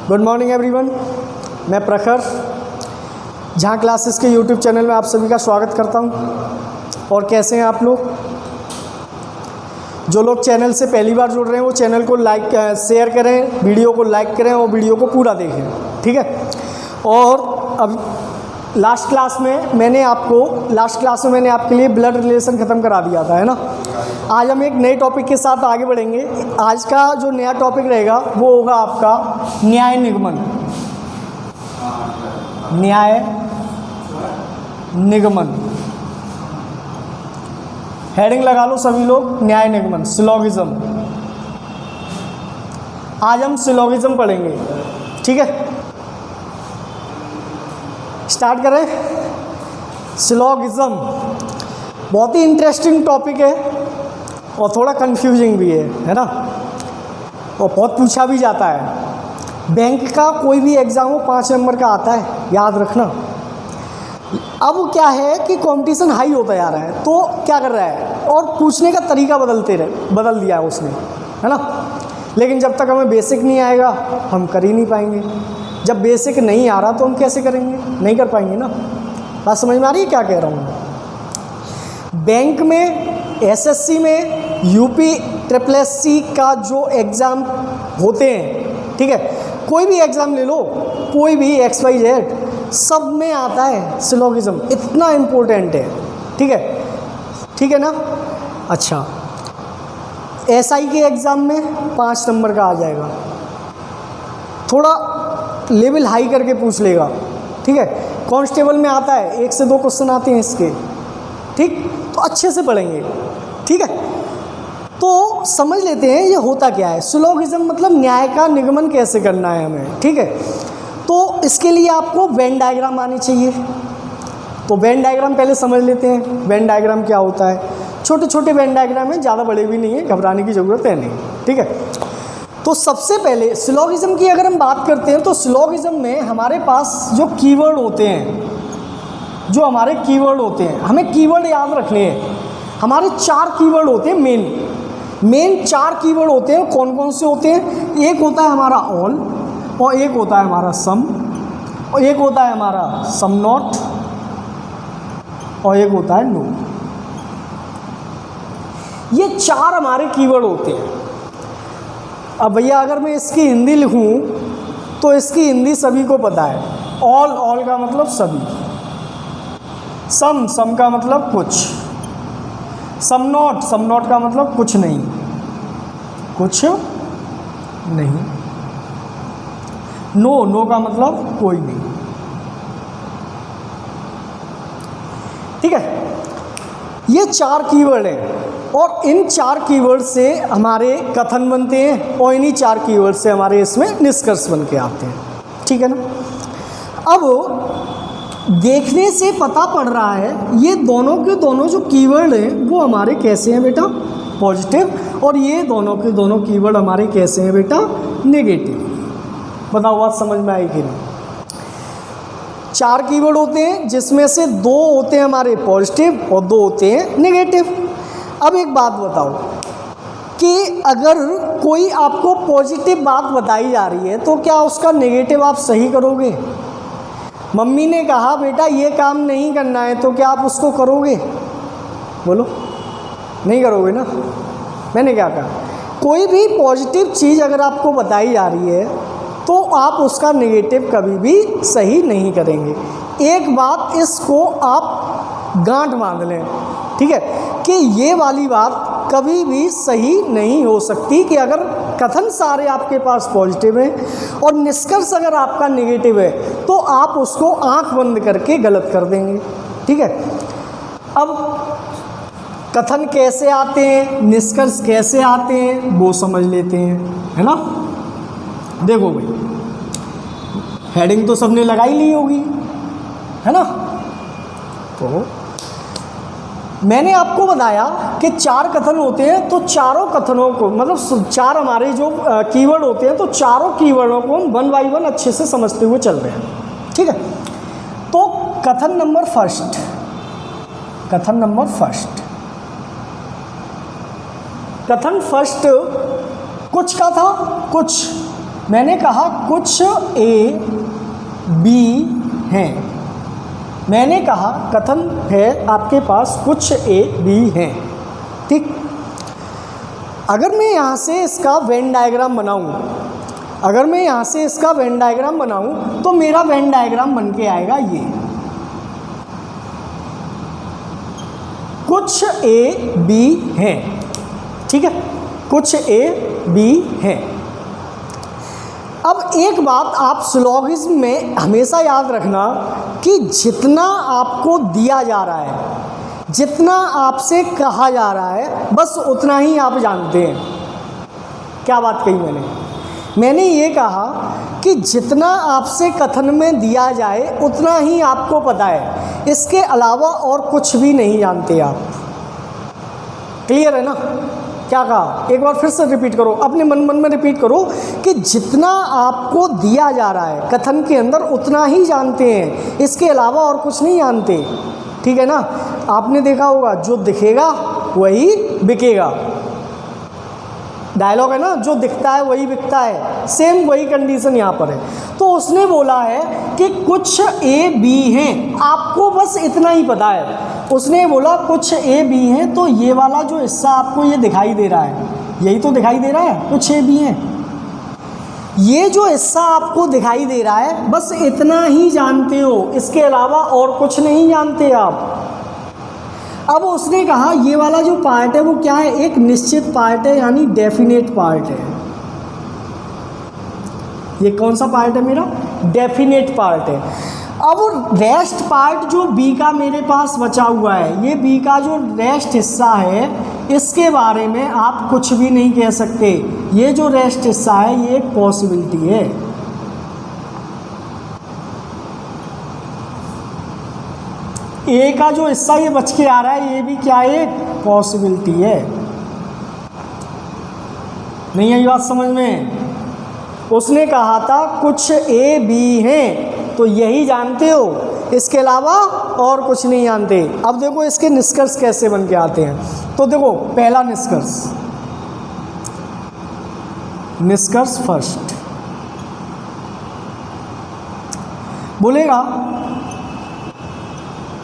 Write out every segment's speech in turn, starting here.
Good morning everyone, मैं प्रखर जहाँ क्लासेस के यूट्यूब चैनल में आप सभी का स्वागत करता हूँ। और कैसे हैं आप लोग? जो लोग चैनल से पहली बार जुड़ रहे हैं वो चैनल को लाइक शेयर करें, वीडियो को लाइक करें और वीडियो को पूरा देखें, ठीक है। और अब लास्ट क्लास में मैंने आपके लिए ब्लड रिलेशन ख़त्म करा दिया था, है ना। आज हम एक नए टॉपिक के साथ आगे बढ़ेंगे। आज का जो नया टॉपिक रहेगा वो होगा आपका न्याय निगमन। न्याय निगमन हेडिंग लगा लो सभी लोग, न्याय निगमन, सिलोगिज्म। आज हम सिलोगिज्म पढ़ेंगे, ठीक है। स्टार्ट करें। सिलोगिज्म बहुत ही इंटरेस्टिंग टॉपिक है और थोड़ा कंफ्यूजिंग भी है ना। और बहुत पूछा भी जाता है। बैंक का कोई भी एग्ज़ाम हो 5 नंबर का आता है, याद रखना। अब क्या है कि कंपटीशन हाई होता जा रहा है, तो क्या कर रहा है और पूछने का तरीका बदल दिया है उसने, है ना। लेकिन जब तक हमें बेसिक नहीं आएगा हम कर ही नहीं पाएंगे। जब बेसिक नहीं आ रहा तो हम कैसे करेंगे? नहीं कर पाएंगे ना। बात समझ में आ रही है क्या कह रहा हूँ? बैंक में, एसएससी में, यूपी ट्रिपल एससी का जो एग्ज़ाम होते हैं, ठीक है, कोई भी एग्ज़ाम ले लो, कोई भी XYZ, सब में आता है सिलोगिज्म। इतना इम्पोर्टेंट है, ठीक है ना। अच्छा, SI के एग्ज़ाम में 5 नंबर का आ जाएगा, थोड़ा लेवल हाई करके पूछ लेगा, ठीक है। कांस्टेबल में आता है, 1 से 2 क्वेश्चन आते हैं इसके, ठीक। तो अच्छे से पढ़ेंगे, ठीक है। तो समझ लेते हैं ये होता क्या है। सिलोगिज्म मतलब न्याय का निगमन कैसे करना है हमें, ठीक है। तो इसके लिए आपको वेन डायग्राम आनी चाहिए। तो वेन डायग्राम पहले समझ लेते हैं। वेन डायग्राम क्या होता है? छोटे छोटे वेन डायग्राम है, ज़्यादा बड़े भी नहीं है, घबराने की ज़रूरत है नहीं, ठीक है। तो सबसे पहले सिलोगिज्म की अगर हम बात करते हैं तो सिलोगिज्म में हमारे पास जो कीवर्ड होते हैं, हमें कीवर्ड याद रखने हैं। हमारे 4 कीवर्ड होते हैं, मेन 4 कीवर्ड होते हैं। कौन कौन से होते हैं? एक होता है हमारा ऑल, और एक होता है हमारा सम, और एक होता है हमारा सम नॉट, और एक होता है नो। ये 4 हमारे कीवर्ड होते हैं। अब भैया अगर मैं इसकी हिंदी लिखूं तो इसकी हिंदी सभी को पता है। ऑल का मतलब सभी, सम का मतलब कुछ, सम नॉट का मतलब कुछ नहीं, नो का मतलब कोई नहीं, ठीक है। ये 4 कीवर्ड हैं और इन 4 कीवर्ड से हमारे कथन बनते हैं और इन्हीं 4 कीवर्ड से हमारे इसमें निष्कर्ष बन के आते हैं, ठीक है ना। अब देखने से पता पड़ रहा है ये दोनों के दोनों जो कीवर्ड हैं वो हमारे कैसे हैं बेटा? पॉजिटिव। और ये दोनों के दोनों कीवर्ड हमारे कैसे हैं बेटा? नेगेटिव। बताओ बात समझ में आई कि नहीं? 4 कीवर्ड होते हैं जिसमें से 2 होते हैं हमारे पॉजिटिव और 2 होते हैं नेगेटिव। अब एक बात बताओ कि अगर कोई आपको पॉजिटिव बात बताई जा रही है तो क्या उसका नेगेटिव आप सही करोगे? मम्मी ने कहा बेटा ये काम नहीं करना है, तो क्या आप उसको करोगे? बोलो, नहीं करोगे ना। मैंने क्या कहा? कोई भी पॉजिटिव चीज़ अगर आपको बताई जा रही है तो आप उसका नेगेटिव कभी भी सही नहीं करेंगे। एक बात इसको आप गांठ बांध लें, ठीक है, कि ये वाली बात कभी भी सही नहीं हो सकती कि अगर कथन सारे आपके पास पॉजिटिव हैं और निष्कर्ष अगर आपका नेगेटिव है तो आप उसको आंख बंद करके गलत कर देंगे, ठीक है। अब कथन कैसे आते हैं, निष्कर्ष कैसे आते हैं वो समझ लेते हैं, है ना। देखो भाई, हेडिंग तो सबने लगाई ली होगी, है ना। तो मैंने आपको बताया कि 4 कथन होते हैं, तो चारों कथनों को मतलब 4 हमारे जो कीवर्ड होते हैं, तो चारों कीवर्डों को हम 1 बाय 1 अच्छे से समझते हुए चल रहे हैं, ठीक है। तो कथन नंबर फर्स्ट, कथन फर्स्ट कुछ का था, कुछ मैंने कहा कुछ ए बी हैं। मैंने कहा कथन है आपके पास कुछ ए बी हैं, ठीक। अगर मैं यहाँ से इसका वेन डायग्राम बनाऊँ, अगर मैं यहाँ से इसका वेन डायग्राम बनाऊँ तो मेरा वेन डायग्राम बन के आएगा ये, कुछ ए बी हैं, ठीक है, कुछ ए बी हैं। अब एक बात आप सिलोगिज्म में हमेशा याद रखना कि जितना आपको दिया जा रहा है, जितना आपसे कहा जा रहा है, बस उतना ही आप जानते हैं। क्या बात कही मैंने ये कहा कि जितना आपसे कथन में दिया जाए उतना ही आपको पता है, इसके अलावा और कुछ भी नहीं जानते आप। क्लियर है ना? क्या कहा? एक बार फिर से रिपीट करो, अपने मन में रिपीट करो कि जितना आपको दिया जा रहा है कथन के अंदर उतना ही जानते हैं, इसके अलावा और कुछ नहीं जानते। ठीक है ना? आपने देखा होगा जो दिखेगा वही बिकेगा, डायलॉग है ना, जो दिखता है वही बिकता है। सेम वही कंडीशन यहाँ पर है। तो उसने बोला है कि कुछ ए बी हैं, आपको बस इतना ही पता है। उसने बोला कुछ ए बी हैं, तो ये वाला जो हिस्सा आपको ये दिखाई दे रहा है, यही तो दिखाई दे रहा है, कुछ ए बी हैं। ये जो हिस्सा आपको दिखाई दे रहा है बस इतना ही जानते हो, इसके अलावा और कुछ नहीं जानते आप। अब उसने कहा ये वाला जो पार्ट है वो क्या है? एक निश्चित पार्ट है, यानी डेफिनेट पार्ट है। ये कौन सा पार्ट है मेरा? डेफिनेट पार्ट है। अब रेस्ट पार्ट जो बी का मेरे पास बचा हुआ है, ये बी का जो रेस्ट हिस्सा है, इसके बारे में आप कुछ भी नहीं कह सकते। ये जो रेस्ट हिस्सा है ये एक पॉसिबिलिटी है। ए का जो हिस्सा ये बच के आ रहा है, ये भी क्या है? एक पॉसिबिलिटी है। नहीं आई बात समझ में? उसने कहा था कुछ ए बी हैं, तो यही जानते हो, इसके अलावा और कुछ नहीं जानते। अब देखो इसके निष्कर्ष कैसे बन के आते हैं। तो देखो पहला निष्कर्ष, निष्कर्ष फर्स्ट बोलेगा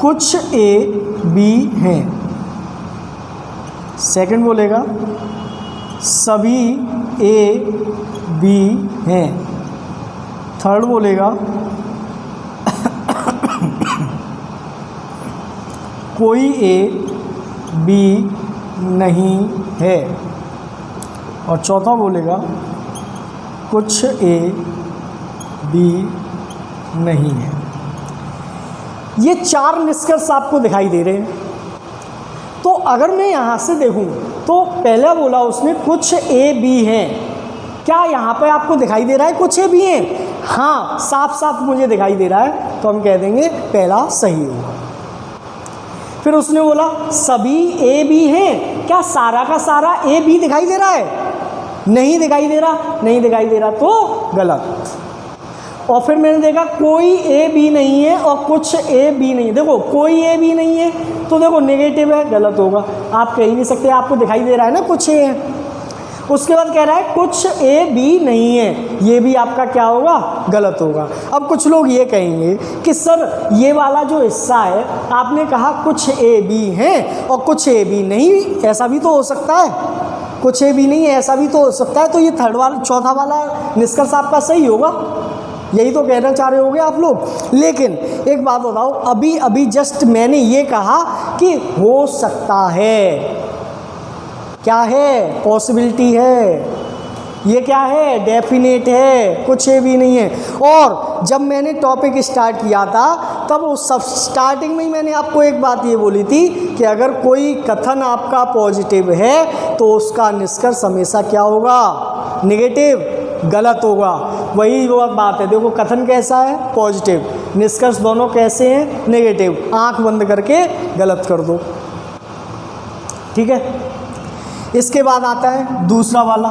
कुछ ए बी हैं। सेकंड बोलेगा सभी ए बी हैं। थर्ड बोलेगा कोई ए बी नहीं है। और चौथा बोलेगा कुछ ए बी नहीं है। ये चार निष्कर्ष आपको दिखाई दे रहे हैं। तो अगर मैं यहाँ से देखूँ तो पहला बोला उसने कुछ ए बी हैं। क्या यहाँ पे आपको दिखाई दे रहा है कुछ ए बी हैं? हाँ, साफ साफ मुझे दिखाई दे रहा है, तो हम कह देंगे पहला सही होगा। फिर उसने बोला सभी ए बी हैं। क्या सारा का सारा ए बी दिखाई दे रहा है? नहीं दिखाई दे रहा, नहीं दिखाई दे रहा, तो गलत। और फिर मैंने देखा कोई ए बी नहीं है और कुछ ए बी नहीं है। देखो कोई ए बी नहीं है तो देखो नेगेटिव है, गलत होगा। आप कह ही नहीं सकते, आपको दिखाई दे रहा है ना कुछ ए है। उसके बाद कह रहा है कुछ ए बी नहीं है, ये भी आपका क्या होगा? गलत होगा। अब कुछ लोग ये कहेंगे कि सर ये वाला जो हिस्सा है, आपने कहा कुछ ए बी हैं और कुछ ए बी नहीं, ऐसा भी तो हो सकता है। कुछ ए बी नहीं है ऐसा भी तो हो सकता है। तो ये थर्ड वाला, चौथा वाला निष्कर्ष आपका सही होगा। यही तो कहना चाह रहे होगे आप लोग। लेकिन एक बात बताओ, अभी अभी जस्ट मैंने ये कहा कि हो सकता है। क्या है? पॉसिबिलिटी है। ये क्या है? डेफिनेट है, कुछ ए भी नहीं है। और जब मैंने टॉपिक स्टार्ट किया था तब उस सब स्टार्टिंग में ही मैंने आपको एक बात ये बोली थी कि अगर कोई कथन आपका पॉजिटिव है तो उसका निष्कर्ष हमेशा क्या होगा? नेगेटिव, गलत होगा। वही वो बात है। देखो कथन कैसा है? पॉजिटिव। निष्कर्ष दोनों कैसे हैं? नेगेटिव। आंख बंद करके गलत कर दो। ठीक है। इसके बाद आता है दूसरा वाला,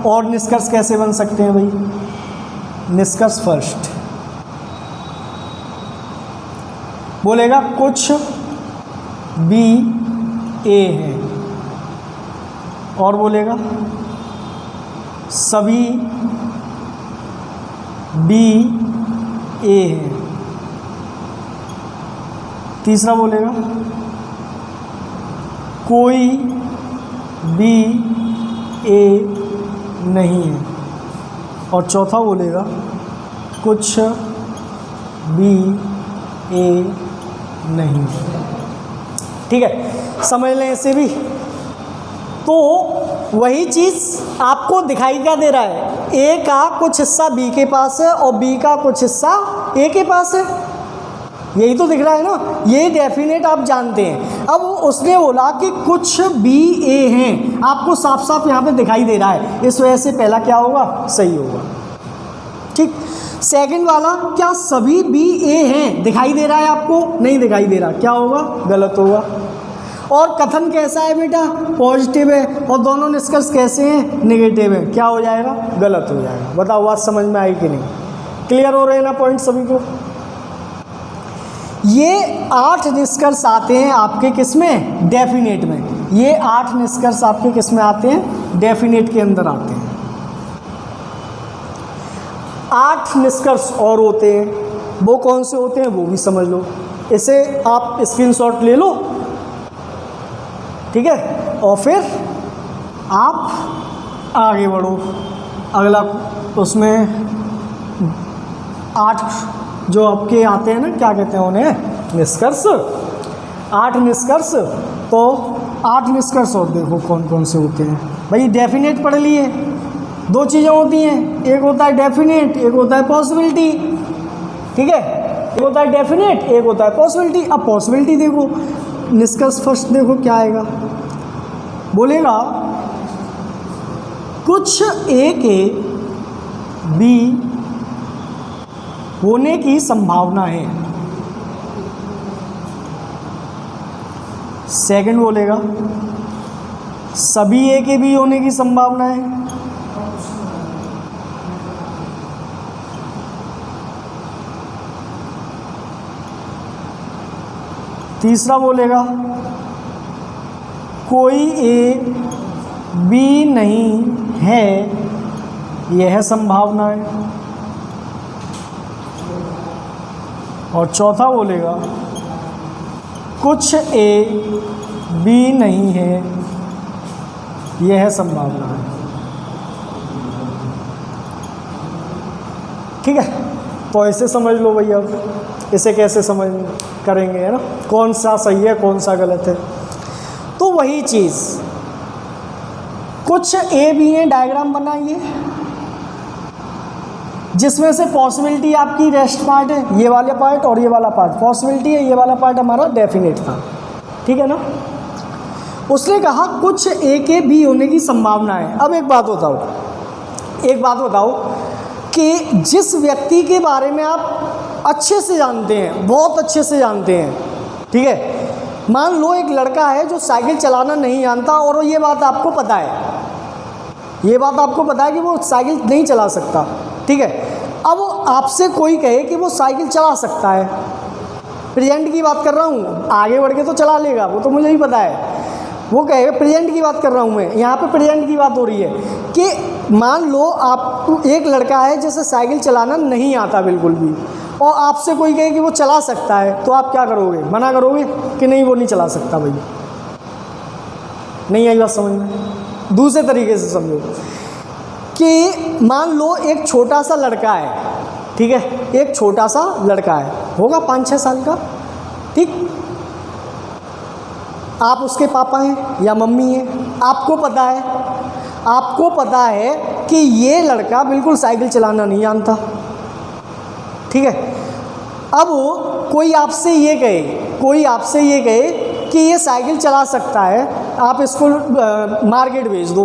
और निष्कर्ष कैसे बन सकते हैं भाई? निष्कर्ष फर्स्ट बोलेगा कुछ बी ए है, और बोलेगा सभी बी ए है। तीसरा बोलेगा कोई बी ए नहीं है। और चौथा बोलेगा कुछ बी ए नहीं है। ठीक है, समझ लें इसे भी। तो वही चीज़ आपको दिखाई क्या दे रहा है, ए का कुछ हिस्सा बी के पास है और बी का कुछ हिस्सा ए के पास है, यही तो दिख रहा है ना। ये डेफिनेट आप जानते हैं। अब उसने बोला कि कुछ बी ए हैं, आपको साफ साफ यहाँ पे दिखाई दे रहा है, इस वजह से पहला क्या होगा, सही होगा। ठीक। सेकंड वाला, क्या सभी बी ए हैं, दिखाई दे रहा है आपको, नहीं दिखाई दे रहा, क्या होगा, गलत होगा। और कथन कैसा है बेटा, पॉजिटिव है, और दोनों निष्कर्ष कैसे हैं, नेगेटिव है, क्या हो जाएगा, गलत हो जाएगा। बताओ बात समझ में आई कि नहीं, क्लियर हो रहे हैं ना पॉइंट सभी को। ये 8 निष्कर्ष आते हैं आपके किस में, डेफिनेट में। ये 8 निष्कर्ष आपके किस में आते हैं, डेफिनेट के अंदर आते हैं। 8 निष्कर्ष और होते हैं, वो कौन से होते हैं वो भी समझ लो। इसे आप स्क्रीनशॉट ले लो, ठीक है, और फिर आप आगे बढ़ो। अगला उसमें 8 जो आपके आते हैं ना, क्या कहते हैं उन्हें, निष्कर्ष। 8 निष्कर्ष, तो 8 निष्कर्ष और देखो कौन कौन से होते हैं। भाई डेफिनेट पढ़ लिए, 2 चीज़ें होती हैं, एक होता है डेफिनेट, एक होता है पॉसिबिलिटी। ठीक है, एक होता है डेफिनेट, एक होता है पॉसिबिलिटी। अब पॉसिबिलिटी देखो, निष्कर्ष फर्स्ट देखो क्या आएगा, बोलेगा कुछ ए के बी होने की संभावना है। सेकंड बोलेगा सभी ए के बी होने की संभावना है। तीसरा बोलेगा कोई ए बी नहीं है, यह संभावना है। और चौथा बोलेगा कुछ ए बी नहीं है, यह संभावना है। ठीक है, तो ऐसे समझ लो भैया, इसे कैसे समझ करेंगे, है ना, कौन सा सही है कौन सा गलत है। तो वही चीज़, कुछ ए बी है, डायग्राम बनाइए जिसमें से पॉसिबिलिटी आपकी रेस्ट पार्ट है, ये वाला पार्ट और ये वाला पार्ट पॉसिबिलिटी है, ये वाला पार्ट हमारा डेफिनेट था। ठीक है ना। उसने कहा कुछ ए के बी होने की संभावना है। अब एक बात बताओ कि जिस व्यक्ति के बारे में आप अच्छे से जानते हैं, बहुत अच्छे से जानते हैं, ठीक है, मान लो एक लड़का है जो साइकिल चलाना नहीं जानता, और ये बात आपको पता है, कि वो साइकिल नहीं चला सकता। ठीक है, अब आपसे कोई कहे कि वो साइकिल चला सकता है, प्रेजेंट की बात कर रहा हूँ, आगे बढ़ के तो चला लेगा, वो तो मुझे ही पता है। वो कहेगा, प्रेजेंट की बात कर रहा हूँ मैं, यहाँ पे प्रेजेंट की बात हो रही है कि मान लो आपको एक लड़का है जिसे साइकिल चलाना नहीं आता बिल्कुल भी, और आपसे कोई कहे कि वो चला सकता है, तो आप क्या करोगे, मना करोगे कि नहीं वो नहीं चला सकता भाई। नहीं आई बात समझ में। दूसरे तरीके से समझो कि मान लो एक छोटा सा लड़का है, ठीक है, एक छोटा सा लड़का है, होगा 5-6 साल का, ठीक, आप उसके पापा हैं या मम्मी हैं, आपको पता है कि ये लड़का बिल्कुल साइकिल चलाना नहीं जानता। ठीक है, अब कोई आपसे ये कहे कि ये साइकिल चला सकता है, आप इसको मार्केट भेज दो,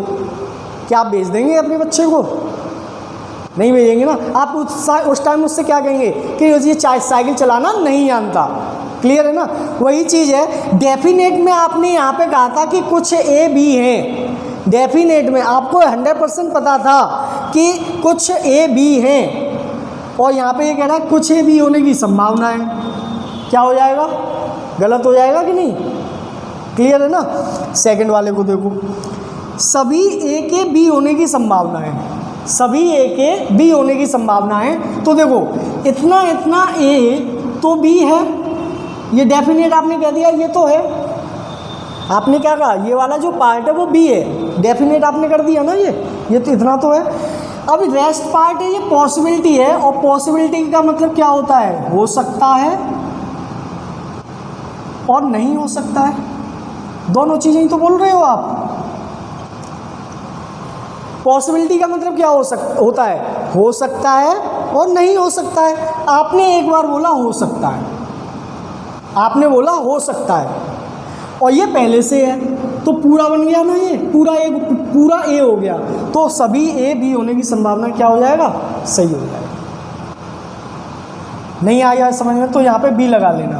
क्या आप भेज देंगे अपने बच्चे को? नहीं भेजेंगे ना। आप उस टाइम उससे क्या कहेंगे कि ये साइकिल चलाना नहीं जानता। क्लियर है ना। वही चीज़ है डेफिनेट में, आपने यहाँ पे कहा था कि कुछ ए बी हैं, डेफिनेट में आपको 100% पता था कि कुछ ए बी हैं, और यहाँ पे ये कह रहा है कुछ ए बी होने की संभावना है। क्या हो जाएगा, गलत हो जाएगा कि नहीं? क्लियर है ना। सेकंड वाले को देखो, सभी ए के बी होने की संभावना है। सभी ए के बी होने की संभावना है। तो देखो इतना इतना ए तो बी है, ये डेफिनेट आपने कह दिया, ये तो है। आपने क्या कहा, ये वाला जो पार्ट है वो बी है, डेफिनेट आपने कर दिया ना, ये तो इतना तो है। अब रेस्ट पार्ट है, ये पॉसिबिलिटी है, और पॉसिबिलिटी का मतलब क्या होता है, हो सकता है और नहीं हो सकता है, दोनों चीज़ें ही तो बोल रहे हो आप। पॉसिबिलिटी का मतलब क्या होता है, हो सकता है और नहीं हो सकता है। आपने एक बार बोला हो सकता है, आपने बोला हो सकता है, और ये पहले से है, तो पूरा बन गया ना, ये पूरा ए हो गया, तो सभी ए बी होने की संभावना क्या हो जाएगा, सही हो जाएगा। नहीं आया समझ में तो यहाँ पे बी लगा लेना,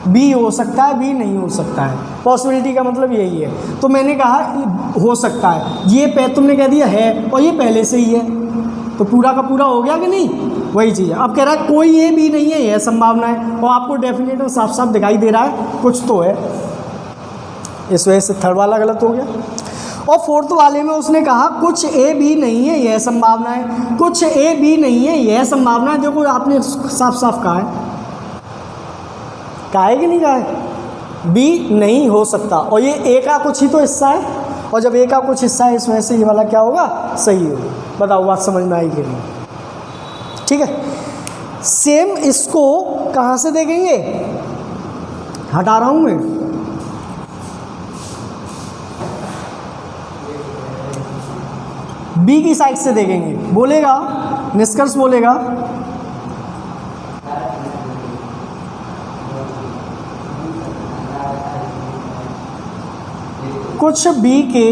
बी हो सकता है, बी नहीं हो सकता है, पॉसिबिलिटी का मतलब यही है। तो मैंने कहा हो सकता है, ये तुमने कह दिया है और ये पहले से ही है, तो पूरा का पूरा हो गया कि नहीं, वही चीज़ है। अब कह रहा है कोई ए बी नहीं है, यह संभावना है, और आपको डेफिनेट में साफ साफ दिखाई दे रहा है कुछ तो है, इस वजह से थर्ड वाला गलत हो गया। और फोर्थ वाले में उसने कहा कुछ ए बी नहीं है, यह संभावना है, कुछ ए बी नहीं है, यह संभावना है। देखो आपने साफ साफ कहा है कि नहीं कहा है, बी नहीं हो सकता, और ये ए का कुछ ही तो हिस्सा है, और जब ए का कुछ हिस्सा है इस वजह से ये वाला क्या होगा, सही होगा। बताओ बात समझ में आई कि नहीं, ठीक है। सेम इसको कहाँ से देखेंगे, हटा रहा हूँ मैं, बी की साइड से देखेंगे, बोलेगा निष्कर्ष बोलेगा कुछ बी के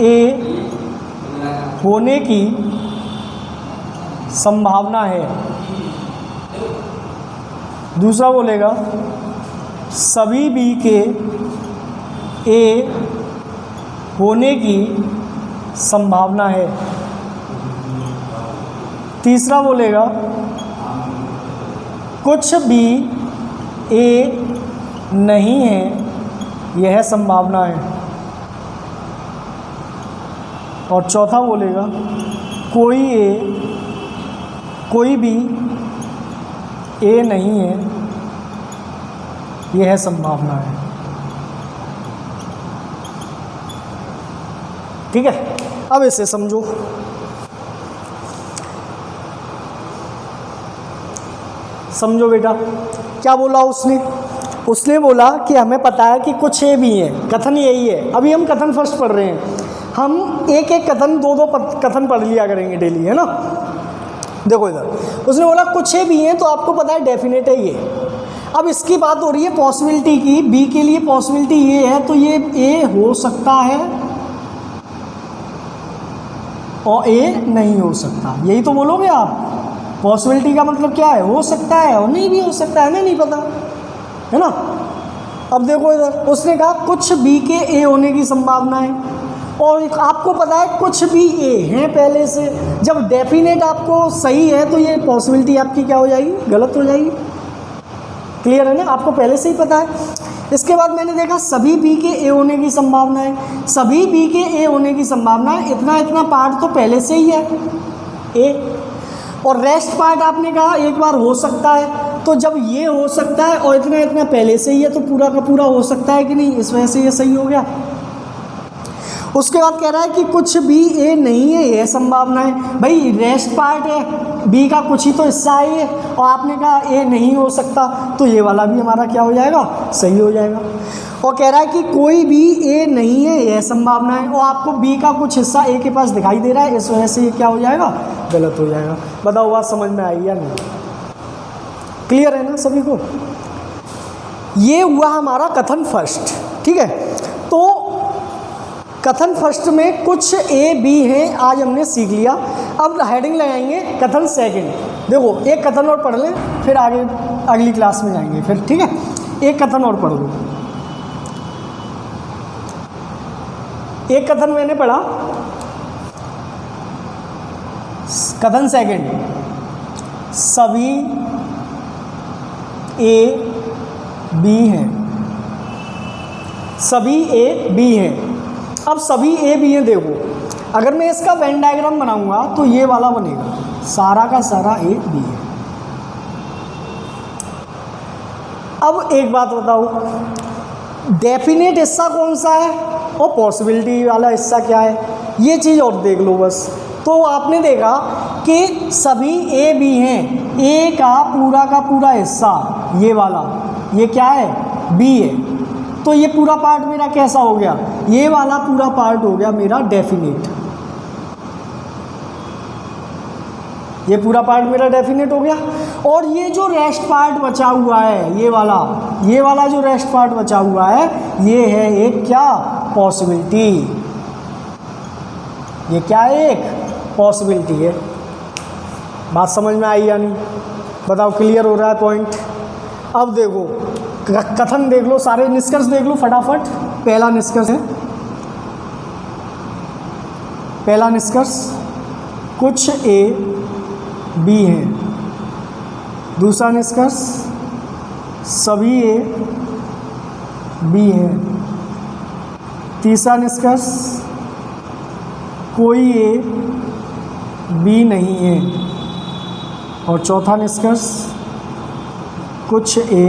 ए होने की संभावना है। दूसरा बोलेगा सभी बी के ए होने की संभावना है। तीसरा बोलेगा कुछ भी ए नहीं है, यह संभावना है। और चौथा बोलेगा कोई भी ए नहीं है, यह संभावना है। ठीक है, अब इसे समझो। समझो बेटा, क्या बोला उसने बोला कि हमें पता है कि कुछ ए भी है, कथन यही है। अभी हम कथन फर्स्ट पढ़ रहे हैं, हम एक एक कथन दो कथन पढ़ लिया करेंगे डेली, है ना। देखो इधर उसने बोला कुछ ए भी हैं, तो आपको पता है डेफिनेट है ये। अब इसकी बात हो रही है पॉसिबिलिटी की, बी के लिए पॉसिबिलिटी ये है, तो ये ए हो सकता है और ए नहीं हो सकता, यही तो बोलोगे आप। पॉसिबिलिटी का मतलब क्या है, हो सकता है और नहीं भी हो सकता है, नहीं पता, है ना। अब देखो इधर उसने कहा कुछ बी के ए होने की संभावना है, और आपको पता है कुछ भी ए हैं पहले से। जब डेफिनेट आपको सही है तो ये पॉसिबिलिटी आपकी क्या हो जाएगी, गलत हो जाएगी। क्लियर है ना, आपको पहले से ही पता है। इसके बाद मैंने देखा सभी बी के ए होने की संभावना है, सभी बी के ए होने की संभावना है, इतना पार्ट तो पहले से ही है ए, और रेस्ट पार्ट आपने कहा एक बार हो सकता है। तो जब ये हो सकता है और इतना पहले से ही है, तो पूरा का पूरा हो सकता है कि नहीं, इस वजह से ये सही हो गया। उसके बाद कह रहा है कि कुछ भी ए नहीं है, यह संभावना है। भाई रेस्ट पार्ट है, बी का कुछ ही तो हिस्सा है ये, और आपने कहा ए नहीं हो सकता, तो ये वाला भी हमारा क्या हो जाएगा, सही हो जाएगा। और कह रहा है कि कोई भी ए नहीं है, यह संभावना है, और आपको बी का कुछ हिस्सा ए के पास दिखाई दे रहा है, इस वजह से ये क्या हो जाएगा, गलत हो जाएगा। बताओ बात समझ में आई या नहीं, क्लियर है ना सभी को। ये हुआ हमारा कथन फर्स्ट, ठीक है। तो कथन फर्स्ट में कुछ ए बी हैं, आज हमने सीख लिया। अब हेडिंग लगाएंगे कथन सेकंड। देखो एक कथन और पढ़ लें, फिर आगे अगली क्लास में जाएंगे फिर, ठीक है। एक कथन और पढ़ लो। एक कथन मैंने पढ़ा, कथन सेकंड, सभी ए बी हैं, सभी ए बी हैं। अब सभी ए बी हैं, देखो अगर मैं इसका वेन डायग्राम बनाऊंगा तो ये वाला बनेगा, सारा का सारा ए बी है। अब एक बात बताओ, डेफिनेट हिस्सा कौन सा है और पॉसिबिलिटी वाला हिस्सा क्या है, ये चीज़ और देख लो बस। तो आपने देखा कि सभी ए बी हैं, ए का पूरा हिस्सा ये वाला, ये क्या है, बी है। तो ये पूरा पार्ट मेरा कैसा हो गया, ये वाला पूरा पार्ट हो गया मेरा डेफिनेट, ये पूरा पार्ट मेरा डेफिनेट हो गया। और ये जो रेस्ट पार्ट बचा हुआ है, ये वाला जो रेस्ट पार्ट बचा हुआ है, ये है एक क्या, पॉसिबिलिटी। ये क्या है, एक पॉसिबिलिटी है। बात समझ में आई या नहीं, बताओ, क्लियर हो रहा है पॉइंट। अब देखो कथन देख लो, सारे निष्कर्ष देख लो फटाफट। पहला निष्कर्ष है, पहला निष्कर्ष कुछ ए बी हैं। दूसरा निष्कर्ष सभी ए बी हैं। तीसरा निष्कर्ष कोई ए बी नहीं है। और चौथा निष्कर्ष कुछ ए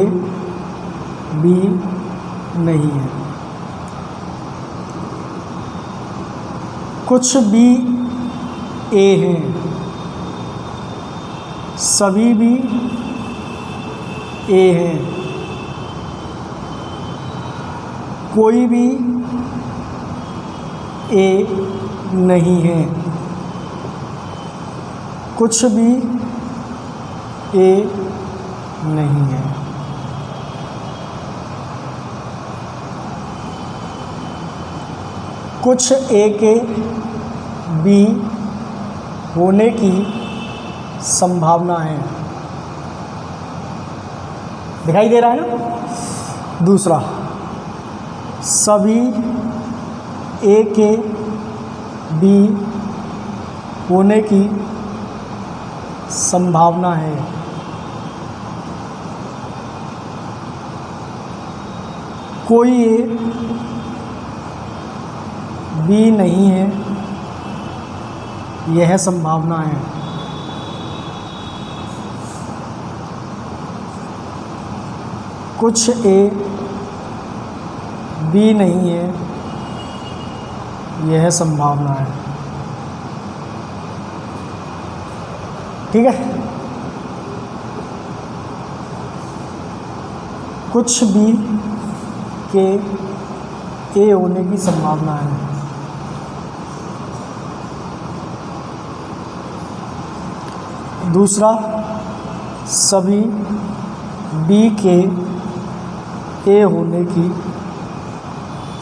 बी नहीं है। कुछ बी ए हैं, सभी भी ए हैं, कोई भी ए नहीं है, कुछ भी ए नहीं है। कुछ ए के बी होने की संभावना है। दिखाई दे रहा है ना। दूसरा, सभी ए के बी होने की संभावना है। कोई ए बी नहीं है, यह संभावना है। कुछ ए बी नहीं है, यह संभावना है। ठीक है, कुछ बी के ए होने की संभावना है। दूसरा, सभी बी के ए होने की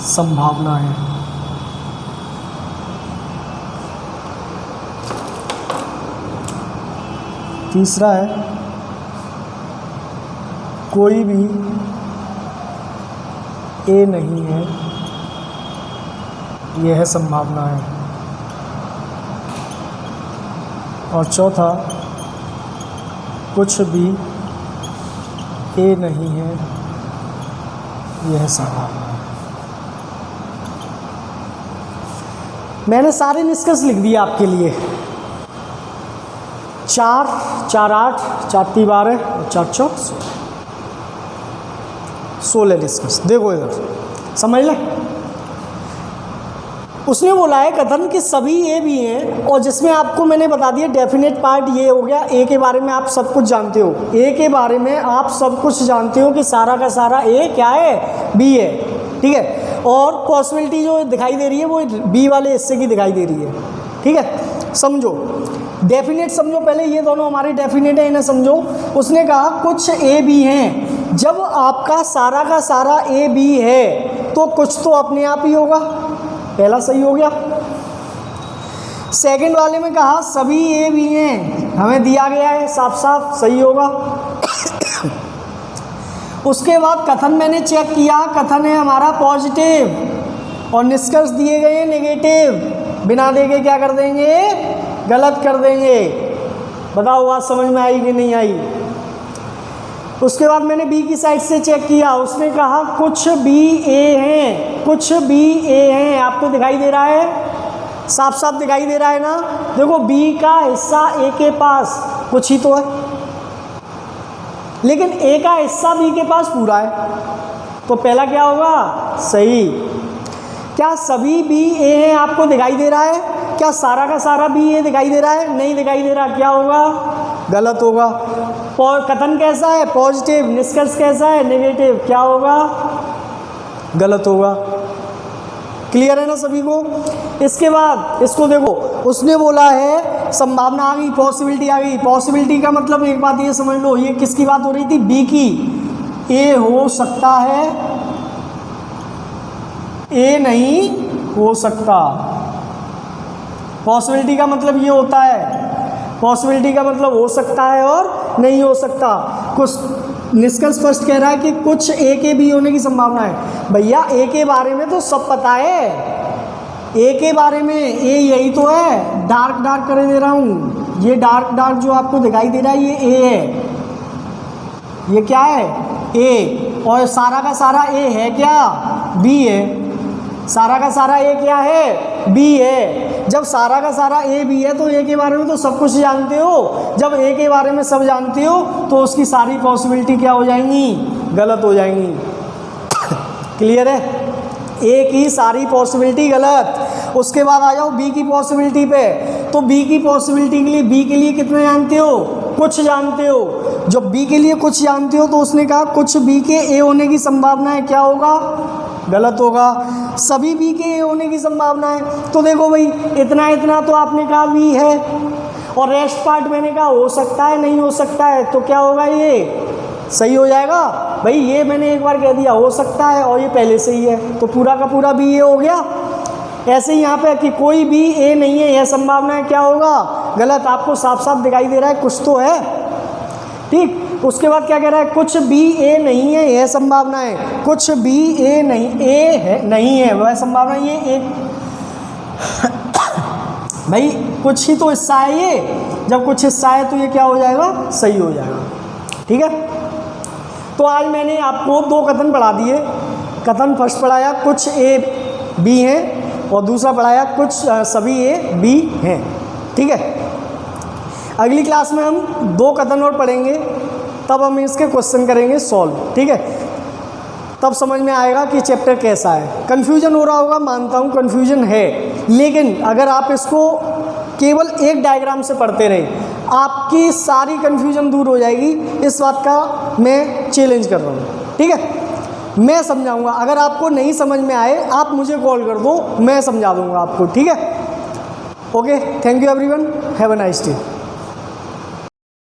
संभावना है। तीसरा है, कोई भी ए नहीं है, यह संभावना है। और चौथा, कुछ भी ए नहीं है, यह संभावना है। मैंने सारे निष्कर्ष लिख दिए आपके लिए। 4, 4, 8, 4, 3, 12 और 4, 4, 16 निष्कर्ष। देखो इधर, समझ लें। उसने बोला है कथन कि सभी ए भी हैं, और जिसमें आपको मैंने बता दिया डेफिनेट पार्ट ये हो गया। ए के बारे में आप सब कुछ जानते हो, ए के बारे में आप सब कुछ जानते हो कि सारा का सारा ए क्या है, बी है। ठीक है, और पॉसिबिलिटी जो दिखाई दे रही है वो बी वाले हिस्से की दिखाई दे रही है। ठीक है, समझो डेफिनेट, समझो पहले ये दोनों हमारे डेफिनेट है, इन्हें समझो। उसने कहा कुछ ए बी हैं। जब आपका सारा का सारा ए बी है तो कुछ तो अपने आप ही होगा, पहला सही हो गया। सेकंड वाले में कहा सभी ए बी हैं, हमें दिया गया है, साफ साफ सही होगा। उसके बाद कथन मैंने चेक किया, कथन है हमारा पॉजिटिव और निष्कर्ष दिए गए हैं नेगेटिव। बिना देखे क्या कर देंगे, गलत कर देंगे। बताओ बात समझ में आई कि नहीं आई। उसके बाद मैंने बी की साइड से चेक किया, उसने कहा कुछ बी ए हैं, कुछ बी ए हैं, आपको दिखाई दे रहा है। साफ साफ दिखाई दे रहा है ना। देखो बी का हिस्सा ए के पास कुछ ही तो है, लेकिन ए का हिस्सा बी के पास पूरा है, तो पहला क्या होगा, सही। क्या सभी बी ए हैं आपको दिखाई दे रहा है? क्या सारा का सारा बी ए दिखाई दे रहा है? नहीं दिखाई दे रहा, क्या होगा, गलत होगा। और कथन कैसा है, पॉजिटिव। निष्कर्ष कैसा है, नेगेटिव, क्या होगा, गलत होगा। क्लियर है ना सभी को। इसके बाद इसको देखो, उसने बोला है संभावना आ गई, पॉसिबिलिटी आ गई। पॉसिबिलिटी का मतलब एक बात ये समझ लो, ये किसकी बात हो रही थी, बी की। ए हो सकता है, ए नहीं हो सकता। पॉसिबिलिटी का मतलब ये होता है, पॉसिबिलिटी का मतलब हो सकता है और नहीं हो सकता। कुछ निष्कर्ष स्पष्ट कह रहा है कि कुछ ए के बी होने की संभावना है। भैया ए के बारे में तो सब पता है, ए के बारे में, ए यही तो है, डार्क डार्क कर दे रहा हूँ, ये डार्क डार्क जो आपको दिखाई दे रहा है ये ए है, ये क्या है, ए। और सारा का सारा ए है क्या, बी है। सारा का सारा ए क्या है, बी है। जब सारा का सारा ए बी है तो ए के बारे में तो सब कुछ जानते हो। जब ए के बारे में सब जानते हो तो उसकी सारी पॉसिबिलिटी क्या हो जाएंगी, गलत हो जाएंगी। क्लियर है, ए की सारी पॉसिबिलिटी गलत। उसके बाद आ जाओ बी की पॉसिबिलिटी पे। तो बी की पॉसिबिलिटी के लिए, बी के लिए कितने जानते हो, कुछ जानते हो। जब बी के लिए कुछ जानते हो तो उसने कहा कुछ बी के ए होने की संभावना है, क्या होगा, गलत होगा। सभी बी के ए होने की संभावना है। तो देखो भाई, इतना इतना तो आपने कहा बी है, और रेस्ट पार्ट मैंने कहा हो सकता है, नहीं हो सकता है, तो क्या होगा, ये सही हो जाएगा। भाई ये मैंने एक बार कह दिया हो सकता है, और ये पहले से ही है, तो पूरा का पूरा बी ए हो गया। ऐसे ही यहाँ पे कि कोई भी ए नहीं है, यह संभावना है, क्या होगा, गलत। आपको साफ साफ दिखाई दे रहा है कुछ तो है, ठीक। उसके बाद क्या कह रहा है, कुछ बी ए नहीं है, यह संभावना है। कुछ बी ए नहीं, ए है नहीं है, वह संभावना, ये एक भाई कुछ ही तो हिस्सा है ये। जब कुछ हिस्सा है तो ये क्या हो जाएगा, सही हो जाएगा, ठीक है। तो आज मैंने आपको दो कथन पढ़ा दिए। कथन फर्स्ट पढ़ाया कुछ ए बी हैं, और दूसरा पढ़ाया कुछ सभी ए बी हैं, ठीक है। अगली क्लास में हम दो कथन और पढ़ेंगे, तब हम इसके क्वेश्चन करेंगे सॉल्व, ठीक है। तब समझ में आएगा कि चैप्टर कैसा है। कन्फ्यूजन हो रहा होगा, मानता हूँ कन्फ्यूजन है, लेकिन अगर आप इसको केवल एक डायग्राम से पढ़ते रहे, आपकी सारी कन्फ्यूजन दूर हो जाएगी। इस बात का मैं चैलेंज कर रहा हूँ, ठीक है। मैं समझाऊंगा, अगर आपको नहीं समझ में आए आप मुझे कॉल कर दो, मैं समझा दूंगा आपको, ठीक है। Okay, thank you everyone, have a nice day.